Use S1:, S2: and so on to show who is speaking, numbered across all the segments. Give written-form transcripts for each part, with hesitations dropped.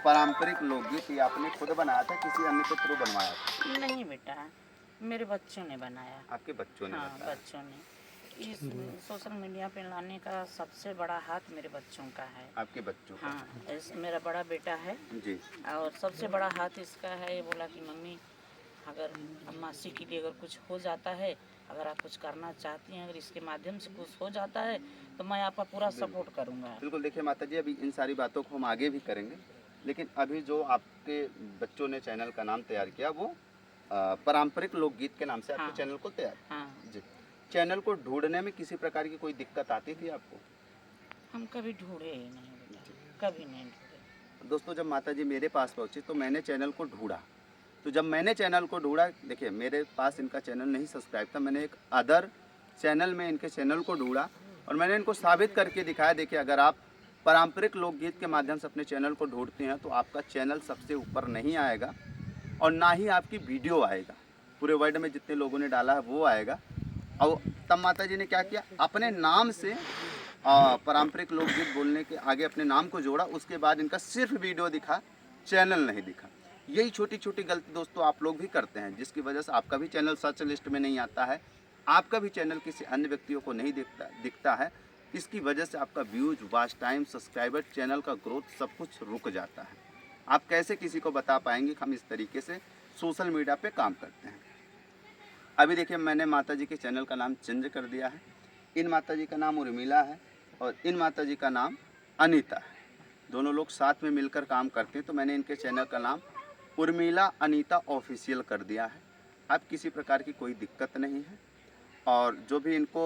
S1: पारंपरिक लोकगीत ये आपने खुद बनाया था, किसी अन्य के थ्रू बनवाया था?
S2: नहीं बेटा, मेरे बच्चों ने बनाया।
S1: आपके बच्चों ने
S2: हाँ,
S1: बताया?
S2: बच्चों ने। इस सोशल मीडिया पे लाने का सबसे बड़ा हाथ मेरे बच्चों का है।
S1: आपके बच्चों का?
S2: हाँ, मेरा बड़ा बेटा है
S1: जी।
S2: और सबसे बड़ा हाथ इसका है। ये बोला कि मम्मी, अगर मासी के लिए अगर कुछ हो जाता है, अगर आप कुछ करना चाहती हैं, अगर इसके माध्यम से कुछ हो जाता है तो मैं आपका पूरा सपोर्ट करूँगा।
S1: बिल्कुल। देखिए माता जी, अभी इन सारी बातों को हम आगे भी करेंगे, लेकिन अभी जो आपके बच्चों ने चैनल का नाम तैयार किया वो पारंपरिक लोकगीत के नाम से आपके
S2: हाँ।
S1: चैनल को तैयार।
S2: हाँ,
S1: जी। चैनल को ढूंढने में किसी प्रकार की कोई दिक्कत आती थी आपको?
S2: हम कभी ढूंढे ही नहीं बेटा, कभी नहीं ढूंढे।
S1: दोस्तों, जब माता जी मेरे पास पहुँची तो मैंने चैनल को ढूंढा। तो जब मैंने चैनल को ढूंढा, देखिए मेरे पास इनका चैनल नहीं सब्सक्राइब था, मैंने एक अदर चैनल में इनके चैनल को ढूंढा और मैंने इनको साबित करके दिखाया। देखिए, अगर आप पारंपरिक लोकगीत के माध्यम से अपने चैनल को ढूंढते हैं तो आपका चैनल सबसे ऊपर नहीं आएगा और ना ही आपकी वीडियो आएगा। पूरे वर्ल्ड में जितने लोगों ने डाला है वो आएगा। और तब माता जी ने क्या किया, अपने नाम से पारंपरिक लोकगीत बोलने के आगे अपने नाम को जोड़ा। उसके बाद इनका सिर्फ वीडियो दिखा, चैनल नहीं दिखा। यही छोटी छोटी गलती दोस्तों आप लोग भी करते हैं, जिसकी वजह से आपका भी चैनल सर्च लिस्ट में नहीं आता है, आपका भी चैनल किसी अन्य व्यक्तियों को नहीं दिखता है। इसकी वजह से आपका views, watch time, subscriber, channel का ग्रोथ सब कुछ रुक जाता है। आप कैसे किसी को बता पाएंगे कि हम इस तरीके से सोशल मीडिया पे काम करते हैं? अभी देखिए, मैंने माता जी के चैनल का नाम चेंज कर दिया है। इन माता जी का नाम उर्मिला है और इन माता जी का नाम अनीता है। दोनों लोग साथ में मिलकर काम करते हैं, तो मैंने इनके चैनल का नाम उर्मिला अनीता ऑफिशियल कर दिया है। अब किसी प्रकार की कोई दिक्कत नहीं है। और जो भी इनको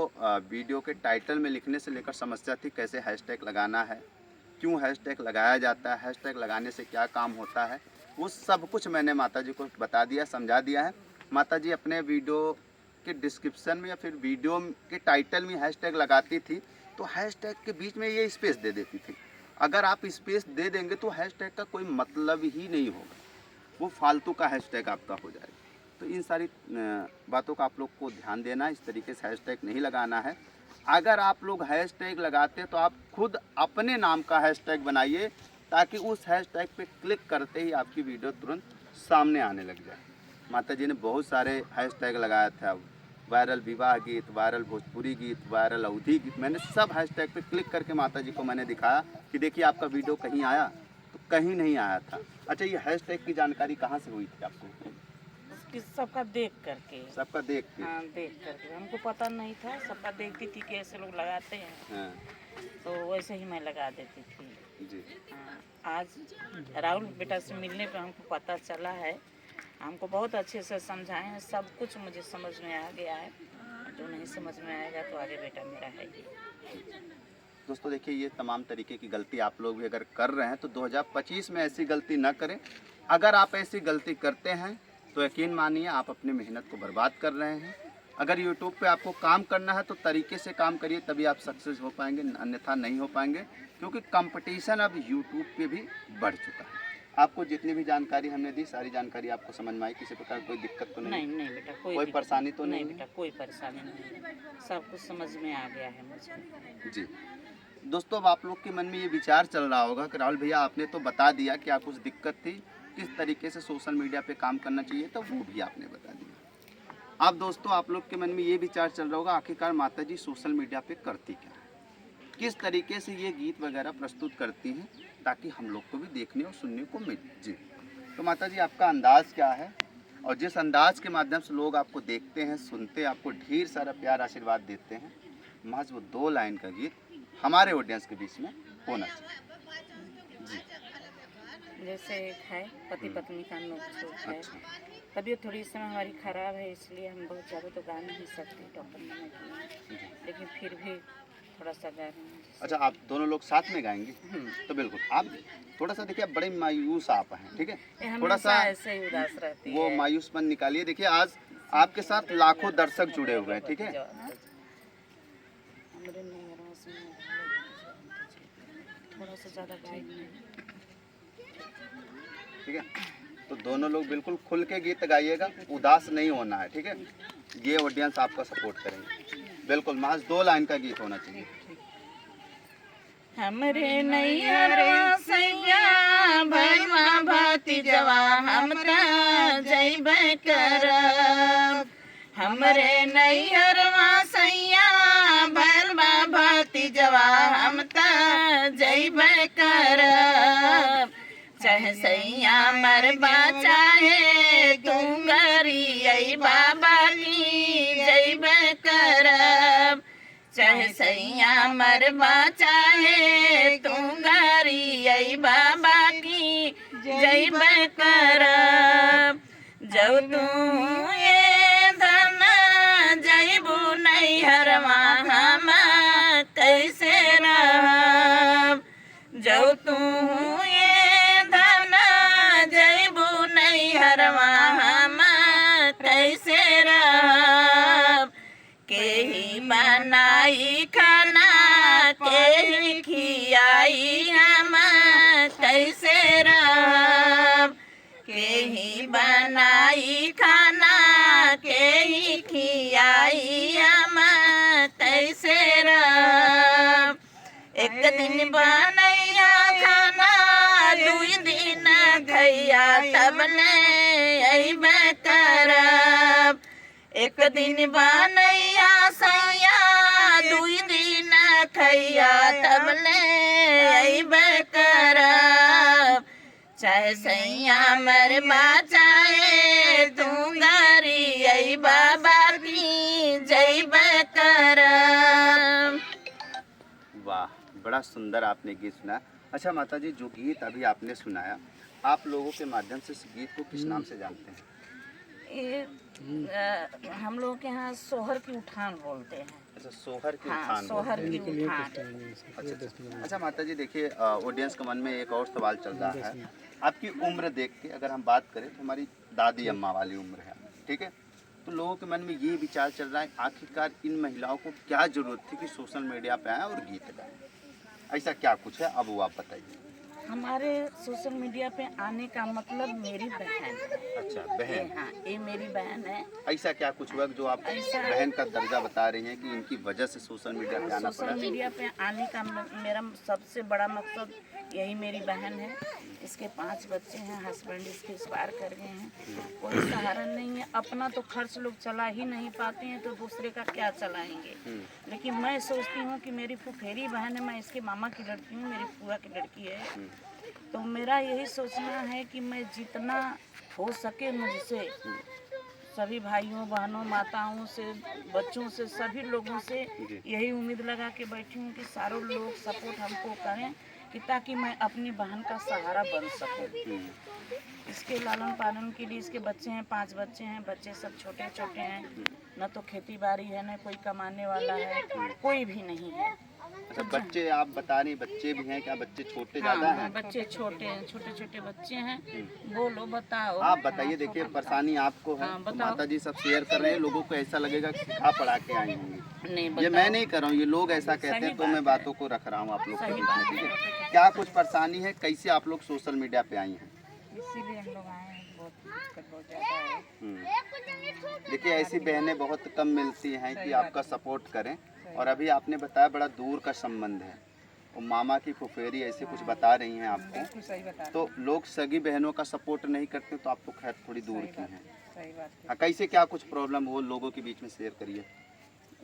S1: वीडियो के टाइटल में लिखने से लेकर समस्या थी, कैसे हैशटैग लगाना है, क्यों हैशटैग लगाया जाता है, हैशटैग लगाने से क्या काम होता है, वो सब कुछ मैंने माता जी को बता दिया, समझा दिया है। माता जी अपने वीडियो के डिस्क्रिप्शन में या फिर वीडियो के टाइटल में हैशटैग लगाती थी तो हैशटैग के बीच में ये स्पेस दे देती थी। अगर आप स्पेस दे देंगे तो हैशटैग का कोई मतलब ही नहीं होगा, वो फालतू का हैशटैग आपका हो जाएगा। तो इन सारी बातों का आप लोग को ध्यान देना है, इस तरीके से हैशटैग नहीं लगाना है। अगर आप लोग हैशटैग लगाते हैं तो आप खुद अपने नाम का हैशटैग बनाइए, ताकि उस हैशटैग पे क्लिक करते ही आपकी वीडियो तुरंत सामने आने लग जाए। माता जी ने बहुत सारे हैशटैग लगाया था, वायरल विवाह गीत, वायरल भोजपुरी गीत, वायरल अवधी गीत। मैंने सब हैशटैग पे क्लिक करके माता जी को मैंने दिखाया कि देखिए आपका वीडियो कहीं आया, तो कहीं नहीं आया था। अच्छा, ये हैशटैग की जानकारी कहाँ से हुई थी आपको?
S2: सबका देख करके।
S1: सबका देख के?
S2: हाँ, देख करके। हमको पता नहीं था, सबका देखती थी कि ऐसे लोग लगाते हैं।
S1: हाँ
S2: तो वैसे ही मैं लगा देती थी।
S1: जी।
S2: हाँ, आज राहुल बेटा से मिलने पे हमको पता चला है, हमको बहुत अच्छे से समझाए हैं, सब कुछ मुझे समझ में आ गया है। जो नहीं समझ में आएगा तो आगे बेटा मेरा है ही।
S1: दोस्तों देखिए, ये तमाम तरीके की गलती आप लोग भी अगर कर रहे हैं तो 2025 में ऐसी गलती ना करें। अगर आप ऐसी गलती करते हैं तो यकीन मानिए आप अपनी मेहनत को बर्बाद कर रहे हैं। अगर यूट्यूब पे आपको काम करना है तो तरीके से काम करिए, तभी आप सक्सेस हो पाएंगे, अन्यथा नहीं हो पाएंगे। क्योंकि कंपटीशन अब यूट्यूब पे भी बढ़ चुका है। आपको जितनी भी जानकारी हमने दी, सारी जानकारी आपको समझ में आई? किसी प्रकार कोई दिक्कत तो नहीं?
S2: नहीं बेटा,
S1: कोई परेशानी तो नहीं?
S2: बेटा, कोई परेशानी नहीं, सब कुछ समझ में आ गया है मुझे।
S1: जी। दोस्तों, अब आप लोग के मन में ये विचार चल रहा होगा कि राहुल भैया आपने तो बता दिया क्या कुछ दिक्कत थी, किस तरीके से सोशल मीडिया पे काम करना चाहिए, तो वो भी आपने बता दिया। अब दोस्तों, आप लोग के मन में ये विचार चल रहा होगा आखिरकार माता जी सोशल मीडिया पे करती क्या है, किस तरीके से ये गीत वगैरह प्रस्तुत करती हैं, ताकि हम लोग को भी देखने और सुनने को मिले। जी। तो माता जी, आपका अंदाज़ क्या है, और जिस अंदाज के माध्यम से लोग आपको देखते हैं, सुनते हैं, आपको ढेर सारा प्यार आशीर्वाद देते हैं, महज वो 2 लाइन का गीत हमारे ऑडियंस के बीच में होना चाहिए। जी।
S2: जैसे एक है पति पत्नी का नोक-झोंक है।
S1: अच्छा।
S2: तबीयत थोड़ी इस समय हमारी ख़राब है, इसलिए हम बहुत ज़्यादा तो गा नहीं सकते, डॉक्टर ने मना किया है। लेकिन फिर भी थोड़ा सा गा रहे हैं।
S1: अच्छा, आप दोनों लोग साथ में गाएंगे? तो बिल्कुल आप थोड़ा सा देखिए, आप बड़े मायूस आप हैं, ठीक है, थोड़ा सा
S2: ऐसे ही उदास रहती
S1: वो
S2: है।
S1: मायूसपन निकालिए। देखिए, आज आपके साथ लाखों दर्शक जुड़े हुए हैं, ठीक है।
S2: थोड़ा सा ज़्यादा गाइड नहीं।
S1: ठीक है, तो दोनों लोग बिल्कुल खुल के गीत गाइएगा, उदास नहीं होना है, ठीक है। ये ऑडियंस आपका सपोर्ट करेंगे। बिल्कुल महज 2 लाइन का गीत होना चाहिए।
S2: हमरे नैया सैया भैया जवा हम त जइबे करब हमरे नैहरवा सैया भैरवा भतीजवा हम त जइबे करब चाहे सैया मरबा चाहे तुंगरी बाबा की जइबे करब चाहे सैया मरबा चाहे तुंगरी बाबा की जइबे करब जब तू ये धन जइबू नैहरवा हम कैसे रहब जब तू ये धन जइबू नैहरवा हम कैसे रहब के ही बनाई खाना के ही खियाई हम कैसे रहब के ही बनाई खाना के ही खियाई हम कैसे रहब एक दिन बनैया खाना दुई दिन खैया तब ने अइबे करब एक दिन बनैया सैया दुई दिन खैया तब ने अइबे करब चाहे सैया मरबा चाहे तुंगरी बाबा की जइबे करब।
S1: वाह, बड़ा सुंदर आपने गीत सुनाया। अच्छा माता जी, जो गीत अभी आपने सुनाया, आप लोगों के माध्यम से इस गीत को किस नाम से जानते हैं?
S2: ये हम लोग के यहाँ सोहर की उठान बोलते हैं।
S1: अच्छा, सोहर की
S2: हाँ,
S1: उठान
S2: सोहर
S1: बोलते
S2: की उठान।
S1: हैं। अच्छा माता जी, देखिए ऑडियंस के मन में एक और सवाल चल रहा है। आपकी उम्र देख के अगर हम बात करें तो हमारी दादी अम्मा वाली उम्र है, ठीक है? तो लोगों के मन में ये विचार चल रहा है, आखिरकार इन महिलाओं को क्या जरूरत थी कि सोशल मीडिया पे आए और गीत गाएं? ऐसा क्या कुछ है, अब वो आप बताइए।
S2: हमारे सोशल मीडिया पे आने का मतलब मेरी बहन है।
S1: अच्छा, बहन।
S2: हाँ, ये मेरी बहन है।
S1: ऐसा क्या कुछ हुआ जो आप
S2: ऐसा-
S1: बहन का दर्जा बता रही हैं कि इनकी वजह से सोशल मीडिया पे आना
S2: सोशल
S1: पड़ा?
S2: मीडिया पे आने का मेरा सबसे बड़ा मकसद यही मेरी बहन है। इसके 5 बच्चे हैं, हस्बैंड इसके एक्सपायर कर गए हैं, कोई सहारा नहीं है। अपना तो खर्च लोग चला ही नहीं पाते हैं तो दूसरे का क्या चलाएंगे। लेकिन मैं सोचती हूँ कि मेरी फुफेरी बहन है, मैं इसके मामा की लड़की हूँ, मेरी फूआ की लड़की है। तो मेरा यही सोचना है कि मैं जितना हो सके मुझसे सभी भाइयों बहनों माताओं से बच्चों से सभी लोगों से यही उम्मीद लगा के बैठी हूँ कि सारों लोग सपोर्ट हमको करें कि ताकि मैं अपनी बहन का सहारा बन सकूं। इसके लालन पालन के लिए इसके बच्चे हैं, 5 बच्चे हैं, बच्चे सब छोटे छोटे हैं। न तो खेती बाड़ी है, न कोई कमाने वाला है, कोई भी नहीं है।
S1: अच्छा, बच्चे आप बता रही, बच्चे भी हैं क्या? बच्चे छोटे ज़्यादा
S2: हाँ,
S1: हैं?
S2: बच्चे छोटे हैं, छोटे छोटे बच्चे हैं। बोलो, बताओ।
S1: आप बताइए। देखिए, परेशानी आपको है
S2: हाँ,
S1: तो
S2: बताओ।
S1: माता जी सब शेयर कर रहे हैं, लोगों को ऐसा लगेगा कि सिखा पढ़ा के आई होंगी।
S2: नहीं,
S1: ये
S2: बताओ।
S1: मैं नहीं कर रहा हूँ, ये लोग ऐसा कहते हैं
S2: सही
S1: तो
S2: बात
S1: मैं
S2: है।
S1: बातों को रख रहा हूँ आप लोग के
S2: सही
S1: बीच में,
S2: बात
S1: ठीक
S2: है।
S1: है? क्या कुछ परेशानी है, कैसे आप लोग सोशल मीडिया पे आई हैं?
S3: इसीलिए हम लोग आए हैं, बहुत दिक्कत बहुत ज़्यादा है।
S1: देखिए, ऐसी बहनें बहुत कम मिलती हैं कि आपका सपोर्ट करें। और अभी आपने बताया बड़ा दूर का संबंध है, और मामा की फुफेरी ऐसे कुछ बता रही हैं आपको,
S3: बिल्कुल सही बता रहे
S1: तो लोग सगी बहनों का सपोर्ट नहीं करते तो आप तो खैर थोड़ी दूर की हैं।
S3: सही बात है।
S1: हाँ, कैसे क्या कुछ प्रॉब्लम हो लोगों के बीच में शेयर करिए।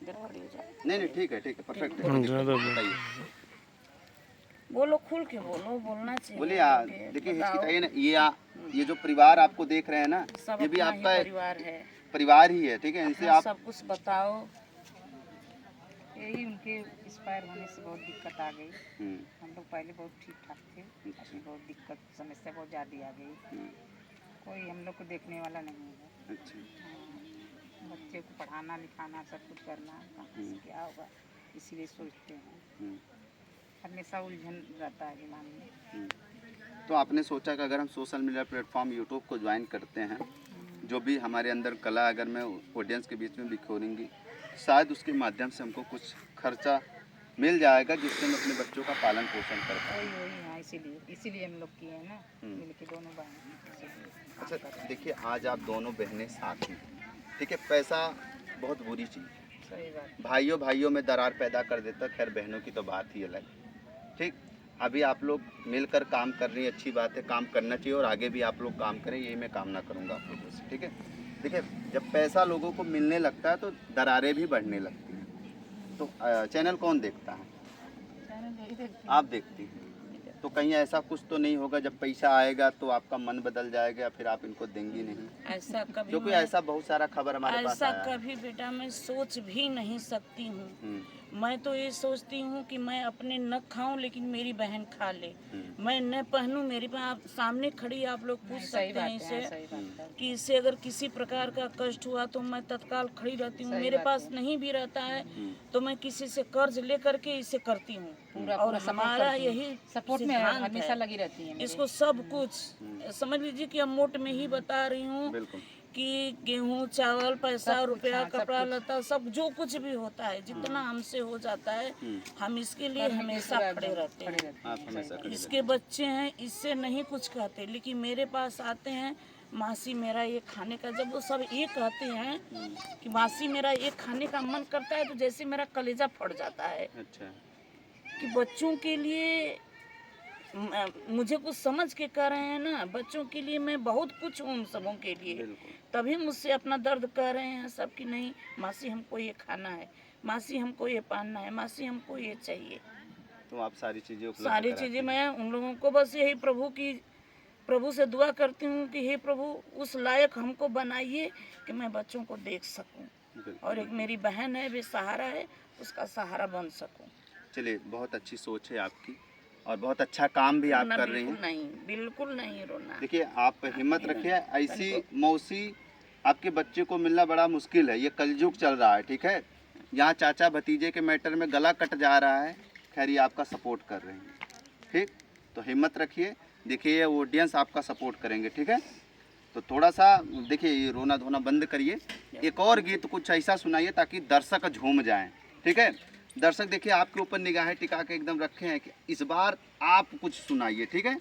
S2: इधर खड़ी हो जाओ।
S1: नहीं नहीं, ठीक है, परफेक्ट है, बताइए।
S2: बोलो, खुल के बोलो, बोलना चाहिए।
S1: बोलिए। देखिए,
S2: बताओ।
S1: हिचकिचाइए ना। ये जो परिवार आपको देख रहे हैं ना,
S2: सब
S1: ये भी
S2: अपना ही
S1: आपका
S2: परिवार है।
S1: परिवार ही है, ठीक है? इनसे
S2: हाँ,
S1: आप
S2: सब कुछ बताओ।
S3: यही उनके एक्सपायर होने से बहुत दिक्कत आ गई।
S1: हम्म,
S3: हम लोग पहले बहुत ठीक ठाक थे, अभी बहुत दिक्कत समस्या बहुत ज़्यादा आ गई।
S1: हम्म,
S3: कोई हम लोग को देखने वाला नहीं है।
S1: अच्छा।
S3: हाँ, बच्चे को पढ़ाना लिखाना सब कुछ करना, कहाँ से क्या होगा, इसीलिए सोचते हैं।
S1: हम्म,
S3: हमेशा उलझन रहता है दिमाग में।
S1: हम्म। तो आपने सोचा कि अगर हम सोशल मीडिया प्लेटफॉर्म यूट्यूब को ज्वाइन करते हैं, जो भी हमारे अंदर कला अगर मैं ऑडियंस के बीच में बिखोरूंगी, शायद उसके माध्यम से हमको कुछ खर्चा मिल जाएगा जिससे मैं अपने बच्चों का पालन पोषण कर पाऊँ।
S3: वही हाँ, इसीलिए हम लोग किए हैं ना, मिल के दोनों बहन इसीलिए।
S1: अच्छा, देखिए, आज आप दोनों बहनें साथ हैं, ठीक है? पैसा बहुत बुरी चीज़ है,
S3: सही बात।
S1: भाइयों भाइयों में दरार पैदा कर देता। खैर, बहनों की तो बात ही अलग, ठीक? अभी आप लोग मिलकर काम कर रही हैं, अच्छी बात है, काम करना चाहिए और आगे भी आप लोग काम करें, यही मैं कामना करूँगा आप लोगों से, ठीक है। देखिए, जब पैसा लोगों को मिलने लगता है तो दरारें भी बढ़ने लगती हैं। तो चैनल कौन देखता है?
S3: चैनल यही देखती
S1: आप देखती हैं। तो कहीं ऐसा कुछ तो नहीं होगा जब पैसा आएगा तो आपका मन बदल जाएगा, फिर आप इनको देंगी नहीं?
S2: ऐसा कभी
S1: क्योंकि
S2: मैं-
S1: ऐसा बहुत सारा खबर हमारे पास
S2: ऐसा
S1: आया है।
S2: कभी बेटा मैं सोच भी नहीं सकती हूँ।
S1: हम्म,
S2: मैं तो ये सोचती हूँ कि मैं अपने न खाऊं लेकिन मेरी बहन खा ले,
S1: हम्म,
S2: मैं न पहनूं मेरी बहन। आप सामने खड़ी आप लोग पूछ
S3: सही
S2: सकते
S3: बात
S2: हैं
S3: है,
S2: इसे
S3: सही बात है।
S2: कि इससे अगर किसी प्रकार का कष्ट हुआ तो मैं तत्काल खड़ी रहती हूँ।
S3: सही
S2: मेरे
S3: बात
S2: पास
S3: है।
S2: नहीं भी रहता है
S1: हम्म,
S2: तो मैं किसी से कर्ज ले करके इसे करती हूँ।
S3: पूरा
S2: और
S3: पूरा सपोर्ट
S2: हमारा
S3: करती हैं।
S2: यही
S3: सपोर्ट में
S2: सिद्धांत
S3: हमेशा
S2: है।
S3: लगी रहती है मेरे।
S2: इसको सब कुछ समझ लीजिए कि हम मोट में ही बता रही हूँ
S1: बिल्कुल।
S2: कि गेहूँ चावल पैसा
S3: सब कुछ,
S2: रुपया
S3: हाँ, सब
S2: कपड़ा
S3: कुछ।
S2: लता सब जो कुछ भी होता है जितना हमसे हो जाता है हम इसके लिए
S3: करने के
S2: हमेशा
S3: पूरा
S2: खड़े
S3: एकदम
S2: रहते
S3: खड़े
S2: हैं।
S3: रहते
S1: आप
S3: हैं,
S1: हमेशा
S3: सही बात
S1: खड़े
S3: है।
S2: इसके बच्चे हैं इससे नहीं कुछ कहते लेकिन मेरे पास आते हैं मासी मेरा ये खाने का, जब वो सब ये कहते हैं कि मासी मेरा ये खाने का मन करता है तो जैसे मेरा कलेजा फट जाता है
S1: अच्छा।
S2: कि बच्चों के लिए मुझे कुछ समझ के कह रहे हैं ना, बच्चों के लिए मैं बहुत कुछ हूँ उन सबों के लिए।
S1: बिल्कुल।
S2: तभी मुझसे अपना दर्द कह रहे हैं सब कि नहीं मासी हमको ये खाना है, मासी हमको ये पहनना है, मासी हमको ये चाहिए।
S1: तो आप सारी चीज़ें उपलब्ध
S2: सारी
S1: कराती
S2: चीज़ें
S1: हैं।
S2: मैं उन लोगों को बस यही प्रभु से दुआ करती हूँ कि हे प्रभु उस लायक हमको बनाइए कि मैं बच्चों को देख सकूं
S1: बिल्कुल।
S2: और एक मेरी बहन है बेसहारा है उसका सहारा बन सकूं।
S1: चलिए, बहुत अच्छी सोच है आपकी और बहुत अच्छा काम भी आप
S2: रोना
S1: कर रही
S2: बिल्कुल
S1: हैं।
S2: नहीं, बिल्कुल नहीं रोना।
S1: देखिए, आप हिम्मत रखिए, ऐसी मौसी आपके बच्चे को मिलना बड़ा मुश्किल है, ये कलयुग चल रहा है, ठीक है। यहाँ चाचा भतीजे के मैटर में गला कट जा रहा है, खैर ये आपका सपोर्ट कर रहे हैं, ठीक। तो हिम्मत रखिए, देखिए ये ऑडियंस आपका सपोर्ट करेंगे, ठीक है। तो थोड़ा सा देखिए ये रोना धोना बंद करिए, एक और गीत कुछ ऐसा सुनाइए ताकि दर्शक झूम जाएं, ठीक है। दर्शक देखिए आपके ऊपर निगाहें टिका के एकदम रखे हैं कि इस बार आप कुछ सुनाइए, ठीक है।